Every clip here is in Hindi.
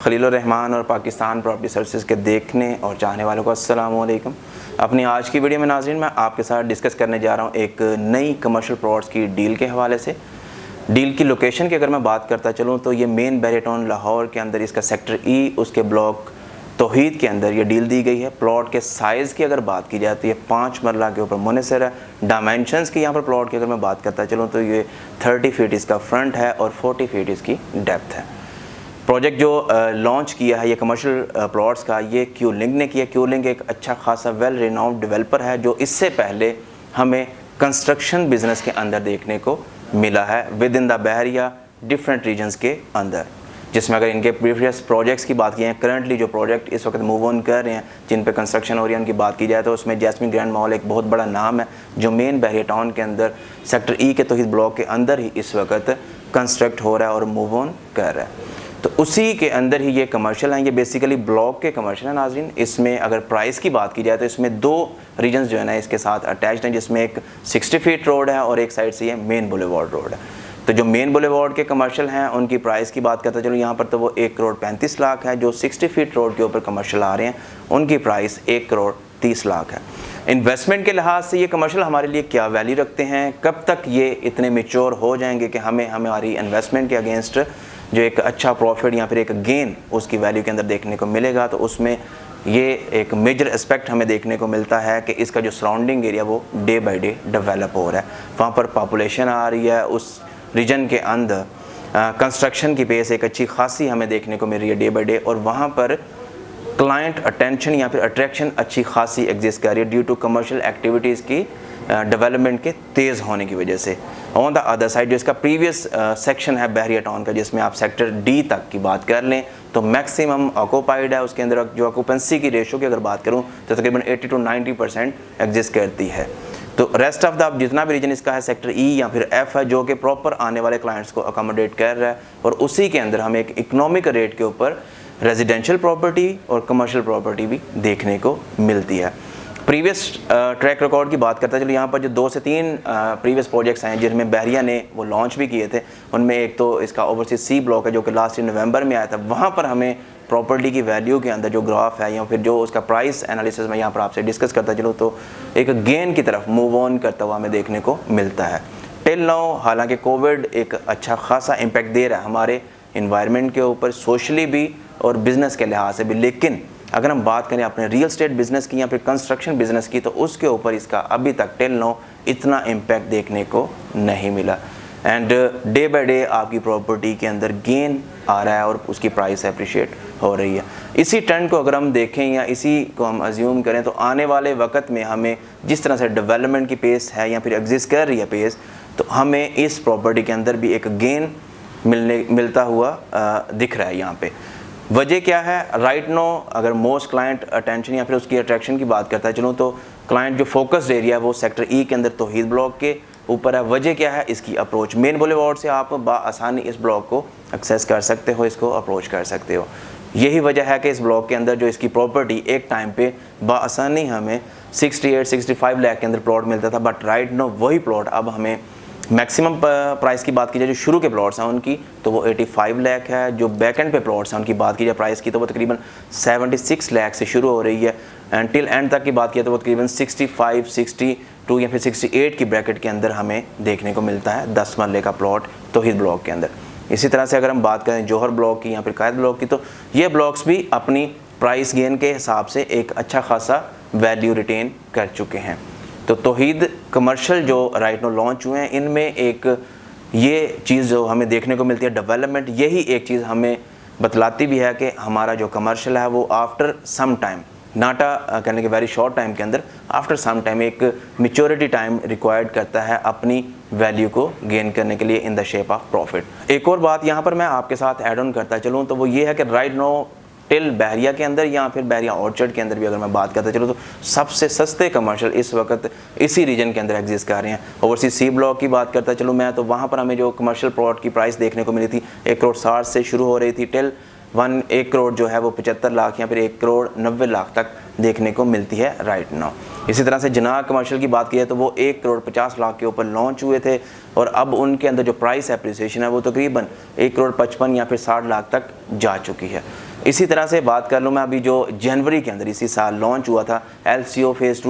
खलीलुर रहमान और पाकिस्तान प्रॉपर्टी सर्विसेज के देखने और चाहने वालों को अस्सलाम वालेकुम। अपनी आज की वीडियो में नाज़रीन मैं आपके साथ डिस्कस करने जा रहा हूं एक नई कमर्शियल प्लॉट्स की डील के हवाले से। डील की लोकेशन की अगर मैं बात करता चलूं तो ये मेन बहरिया टाउन लाहौर के अंदर इसका सेक्टर ई उसके ब्लॉक तौहीद के अंदर ये डील दी गई है। प्लॉट के साइज़ की अगर बात की जाए तो ये 5 मरला के ऊपर मुनसर है। डायमेंशंस की यहाँ पर प्लॉट की अगर मैं बात करता चलूँ तो ये 30 फीट इसका फ्रंट है और 40 फीट इसकी डेप्थ है। प्रोजेक्ट जो लॉन्च किया है ये कमर्शियल प्लॉट्स का, ये क्यू लिंक ने किया। क्यू लिंक एक अच्छा खासा वेल रिनाउंड डेवलपर है जो इससे पहले हमें कंस्ट्रक्शन बिजनेस के अंदर देखने को मिला है विद इन द बहरिया डिफरेंट रीजन्स के अंदर, जिसमें अगर इनके प्रीवियस प्रोजेक्ट्स की बात की है, करंटली जो प्रोजेक्ट इस वक्त मूव ऑन कर रहे हैं जिन पे कंस्ट्रक्शन हो रही है उनकी बात की जाए तो उसमें जैस्मिन ग्रैंड मॉल एक बहुत बड़ा नाम है जो मेन बहरिया टाउन के अंदर सेक्टर ई के तौहीद ब्लॉक के अंदर ही इस वक्त कंस्ट्रक्ट हो रहा है और मूव ऑन कर रहा है। तो उसी के अंदर ही ये कमर्शियल हैं। ये बेसिकली ब्लॉक के कमर्शियल हैं नाज़रीन। इसमें अगर प्राइस की बात की जाए तो इसमें 2 रीजन्स जो है ना इसके साथ अटैच्ड हैं, जिसमें एक 60 फीट रोड है और एक साइड से ये मेन बुलेवार्ड रोड है। तो जो मेन बुलेवार्ड के कमर्शियल हैं उनकी प्राइस की बात करते चलो यहाँ पर तो वो 1 करोड़ 35 लाख है। जो 60 फीट रोड के ऊपर कमर्शियल आ रहे हैं उनकी प्राइस 1 करोड़ 30 लाख है। इन्वेस्टमेंट के लिहाज से ये कमर्शियल हमारे लिए क्या वैल्यू रखते हैं, कब तक ये इतने मेच्योर हो जाएंगे कि हमें हमारी इन्वेस्टमेंट के अगेंस्ट जो एक अच्छा प्रॉफिट या फिर एक गेन उसकी वैल्यू के अंदर देखने को मिलेगा, तो उसमें ये एक मेजर एस्पेक्ट हमें देखने को मिलता है कि इसका जो सराउंडिंग एरिया वो डे बाय डे डेवलप हो रहा है। वहाँ पर पॉपुलेशन आ रही है, उस रीजन के अंदर कंस्ट्रक्शन की पेस एक अच्छी खासी हमें देखने को मिल रही है डे बाय डे, और वहाँ पर क्लाइंट अटेंशन या फिर अट्रैक्शन अच्छी खासी एग्जिस्ट कर रही है ड्यू टू कमर्शियल एक्टिविटीज़ की डेवलपमेंट के तेज़ होने की वजह से। ऑन द अदर साइड जो इसका प्रीवियस सेक्शन है बहरिया टाउन का, जिसमें आप सेक्टर डी तक की बात कर लें तो मैक्सिमम ऑक्यूपाइड है। उसके अंदर जो ऑक्यूपेंसी की रेशो की अगर बात करूं तो तकरीबन 80 to 90% एग्जिस्ट करती है। तो रेस्ट ऑफ द जितना भी रीजन इसका है सेक्टर ई या फिर एफ है जो कि प्रॉपर आने वाले क्लाइंट्स को अकोमोडेट कर रहा है, और उसी के अंदर हमें एक इकोनॉमिक रेट के ऊपर रेजिडेंशियल प्रॉपर्टी और कमर्शियल प्रॉपर्टी भी देखने को मिलती है। प्रीवियस ट्रैक रिकॉर्ड की बात करता है चलो यहाँ पर जो 2 से 3 प्रीवियस प्रोजेक्ट्स हैं जिनमें बहरिया ने वो लॉन्च भी किए थे, उनमें एक तो इसका ओवरसीज सी ब्लॉक है जो कि लास्ट नवंबर में आया था। वहाँ पर हमें प्रॉपर्टी की वैल्यू के अंदर जो ग्राफ है या फिर जो उसका प्राइस एनालिसिस में यहाँ पर आपसे डिस्कस करता चलो तो एक गेन की तरफ मूव ऑन करता हुआ हमें देखने को मिलता है। टिल नाउ हालांकि कोविड एक अच्छा खासा इम्पैक्ट दे रहा है हमारे इन्वायरमेंट के ऊपर, सोशली भी और बिज़नेस के लिहाज से भी, लेकिन अगर हम बात करें अपने रियल स्टेट बिज़नेस की या फिर कंस्ट्रक्शन बिज़नेस की तो उसके ऊपर इसका अभी तक टिल नो इतना इम्पैक्ट देखने को नहीं मिला। एंड डे बाय डे आपकी प्रॉपर्टी के अंदर गेन आ रहा है और उसकी प्राइस अप्रिशिएट हो रही है। इसी ट्रेंड को अगर हम देखें या इसी को हम अज्यूम करें तो आने वाले वक्त में हमें जिस तरह से डेवलपमेंट की पेस है या फिर एग्जिस्ट कर रही है पेस, तो हमें इस प्रॉपर्टी के अंदर भी एक गेन मिलता हुआ दिख रहा है। यहाँ पे वजह क्या है राइट नो, अगर मोस्ट क्लाइंट अटेंशन या फिर उसकी अट्रैक्शन की बात करता है चलो तो क्लाइंट जो फोकस्ड एरिया है वो सेक्टर ई के अंदर तौहीद ब्लॉक के ऊपर है। वजह क्या है, इसकी अप्रोच मेन बुलेवार्ड से आप आसानी इस ब्लॉक को एक्सेस कर सकते हो, इसको अप्रोच कर सकते हो। यही वजह है कि इस ब्लॉक के अंदर जो इसकी प्रॉपर्टी एक टाइम पे आसानी हमें 68-65 लाख के अंदर प्लॉट मिलता था, बट राइट नो वही प्लॉट अब हमें मैक्सिमम प्राइस की बात की जाए जो शुरू के प्लॉट्स हैं उनकी तो वो 85 लाख है। जो बैक एंड पे प्लॉट्स हैं उनकी बात की जाए प्राइस की तो वो तकरीबन 76 लाख से शुरू हो रही है, एंड टिल एंड तक की बात की तो वो तकरीबन 65, 62 या फिर 68 की ब्रैकेट के अंदर हमें देखने को मिलता है 10 मरले का प्लॉट तौहीद ब्लॉक के अंदर। इसी तरह से अगर हम बात करें जौहर ब्लॉक की या फिर कायद ब्लॉक की तो ये ब्लॉक्स भी अपनी प्राइस गेन के हिसाब से एक अच्छा खासा वैल्यू रिटेन कर चुके हैं। तो तौहीद कमर्शियल जो राइट नो लॉन्च हुए हैं इनमें एक ये चीज़ जो हमें देखने को मिलती है डेवलपमेंट, यही एक चीज़ हमें बतलाती भी है कि हमारा जो कमर्शियल है वो आफ्टर सम टाइम, नाटा कहने के वेरी शॉर्ट टाइम के अंदर, आफ्टर सम टाइम एक मेच्योरिटी टाइम रिक्वायर्ड करता है अपनी वैल्यू को गेन करने के लिए in the shape of profit. एक और बात यहाँ पर मैं आपके साथ ऐड ऑन करता चलूँ तो वो ये है कि राइट नो टिल बहरिया के अंदर या फिर बहरिया ऑर्चर्ड के अंदर भी अगर मैं बात करता चलो तो सबसे सस्ते कमर्शियल इस वक्त इसी रीजन के अंदर एग्जिस्ट कर रहे हैं। ओवरसीज सी ब्लॉक की बात करता चलो मैं तो वहाँ पर हमें जो कमर्शियल प्लॉट की प्राइस देखने को मिली थी 1 करोड़ 60 से शुरू हो रही थी टिल 1 करोड़ जो है वो 75 लाख या फिर 1 करोड़ 90 लाख तक देखने को मिलती है राइट नाउ। इसी तरह से जना कमर्शियल की बात की है तो वो 1 करोड़ 50 लाख के ऊपर लॉन्च हुए थे और अब उनके अंदर जो प्राइस एप्रिसिएशन है वो तकरीबन 1 करोड़ 55 या फिर 60 लाख तक जा चुकी है। इसी तरह से बात कर लूँ मैं, अभी जो जनवरी के अंदर इसी साल लॉन्च हुआ था LCO फेज़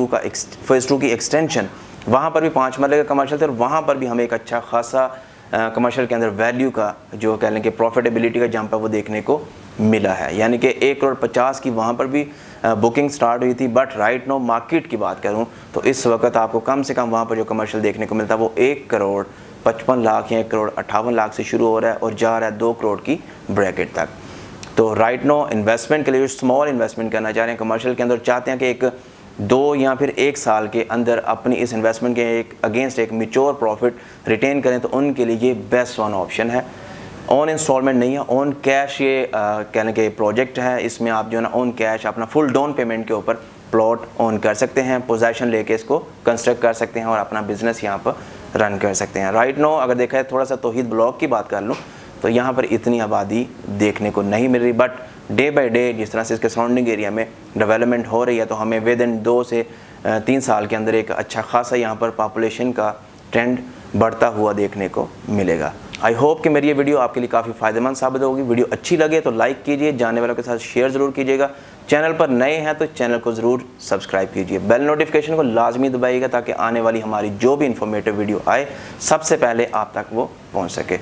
2 की एक्सटेंशन, वहाँ पर भी 5 मरले का कमर्शियल थे और वहाँ पर भी हमें एक अच्छा खासा कमर्शियल के अंदर वैल्यू का जो कह लें कि प्रॉफिटेबिलिटी का जंप है वो देखने को मिला है। यानी कि 1 करोड़ 50 की वहाँ पर भी बुकिंग स्टार्ट हुई थी। बट राइट नो मार्केट की बात करूँ तो इस वक्त आपको कम से कम वहाँ पर जो कमर्शियल देखने को मिलता है वो 1 करोड़ 55 लाख या 1 करोड़ 58 लाख से शुरू हो रहा है और जा रहा है 2 करोड़ की ब्रैकेट तक। तो राइट नो इन्वेस्टमेंट के लिए स्मॉल इन्वेस्टमेंट करना चाह रहे हैं कमर्शियल के अंदर, चाहते हैं कि एक 2 या फिर 1 साल के अंदर अपनी इस इन्वेस्टमेंट के एक अगेंस्ट एक मैच्योर प्रॉफिट रिटेन करें, तो उनके लिए ये बेस्ट वन ऑप्शन है। ऑन इंस्टॉलमेंट नहीं है, ऑन कैश ये कहने के प्रोजेक्ट है। इसमें आप जो है ना ऑन कैश अपना फुल डाउन पेमेंट के ऊपर प्लॉट ऑन कर सकते हैं, पोजेसन लेके इसको कंस्ट्रक्ट कर सकते हैं और अपना बिजनेस यहाँ पर रन कर सकते हैं। राइट नो अगर देखा है थोड़ा सा तौहीद ब्लॉक की बात कर लूँ तो यहाँ पर इतनी आबादी देखने को नहीं मिल रही, बट डे बाय डे जिस तरह से इसके सराउंडिंग एरिया में डेवलपमेंट हो रही है तो हमें विद इन 2 से 3 साल के अंदर एक अच्छा खासा यहाँ पर पॉपुलेशन का ट्रेंड बढ़ता हुआ देखने को मिलेगा। आई होप कि मेरी ये वीडियो आपके लिए काफ़ी फ़ायदेमंद साबित होगी। वीडियो अच्छी लगे तो लाइक कीजिए, जानने वालों के साथ शेयर ज़रूर कीजिएगा। चैनल पर नए हैं तो चैनल को ज़रूर सब्सक्राइब कीजिए, बेल नोटिफिकेशन को लाजमी दबाइएगा ताकि आने वाली हमारी जो भी इंफॉर्मेटिव वीडियो आए सबसे पहले आप तक वो पहुँच सके।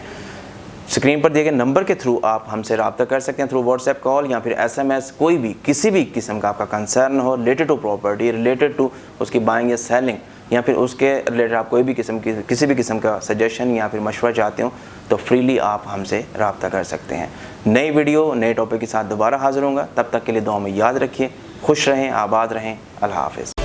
स्क्रीन पर दिए गए नंबर के थ्रू आप हमसे रब्ता कर सकते हैं, थ्रू व्हाट्सएप कॉल या फिर SMS। कोई भी किसी भी किस्म का आपका कंसर्न हो related to property, related to उसकी बाइंग या सेलिंग, या फिर उसके रिलेटेड आप कोई भी किसी भी किस्म का सजेशन या फिर मशवरा चाहते हो तो फ्रीली आप हमसे रब्ता कर सकते हैं। नई वीडियो नए टॉपिक के साथ दोबारा हाजिर होऊंगा, तब तक के लिए दुआ में याद रखिए। खुश रहें, आबाद रहें। अल्लाह हाफ़िज़।